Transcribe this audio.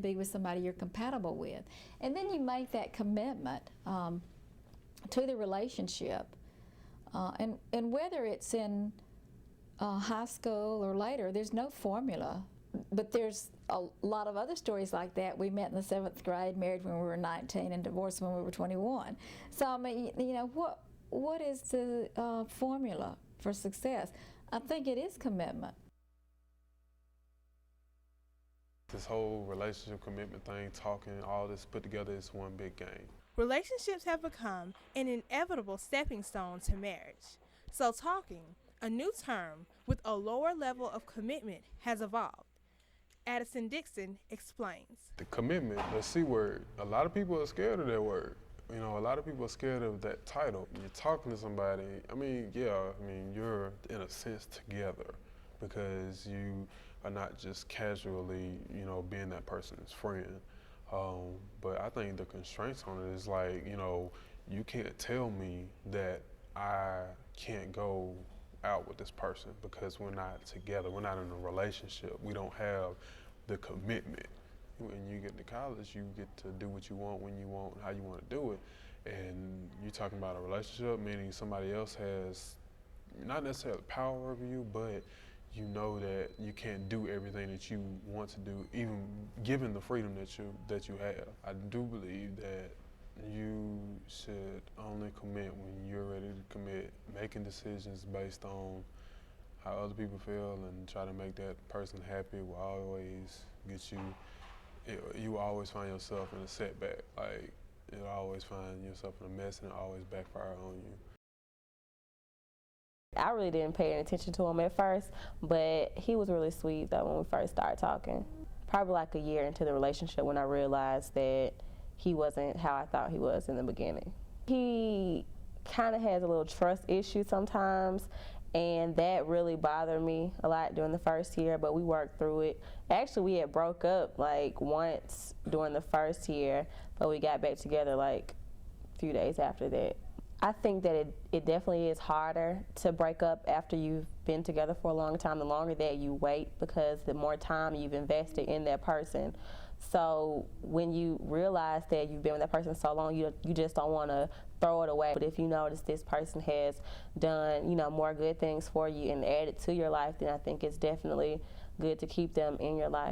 Be with somebody you're compatible with. And then you make that commitment to the relationship. And whether it's in high school or later, there's no formula. But there's a lot of other stories like that. We met in the 7th grade, married when we were 19, and divorced when we were 21. So, I mean, you know, what is the formula for success? I think it is commitment. This whole relationship commitment thing, talking, all this put together is one big game. Relationships have become an inevitable stepping stone to marriage. So talking, a new term with a lower level of commitment, has evolved. Addison Dixon explains. The commitment, the C word, a lot of people are scared of that word. You know, a lot of people are scared of that title. You're talking to somebody, I mean, yeah, I mean, you're in a sense together because you are not just casually, you know, being that person's friend. But I think the constraints on it is like, you know, you can't tell me that I can't go out with this person because we're not together, we're not in a relationship, we don't have the commitment. When you get to college, you get to do what you want, when you want, how you want to do it. And you're talking about a relationship, meaning somebody else has not necessarily power over you, but you know that you can't do everything that you want to do, even given the freedom that you have. I do believe that you should only commit when you're ready to commit, making decisions based on how other people feel and try to make that person happy will always get you, you will always find yourself in a setback. Like, you'll always find yourself in a mess and it'll always backfire on you. I really didn't pay any attention to him at first, but he was really sweet though when we first started talking. Probably like a year into the relationship when I realized that he wasn't how I thought he was in the beginning. He kind of has a little trust issue sometimes, and that really bothered me a lot during the first year, but we worked through it. Actually, we had broke up like once during the first year, but we got back together like a few days after that. I think that it definitely is harder to break up after you've been together for a long time. The longer that you wait, because the more time you've invested in that person. So when you realize that you've been with that person so long, you just don't want to throw it away. But if you notice this person has done, you know, more good things for you and added to your life, then I think it's definitely good to keep them in your life.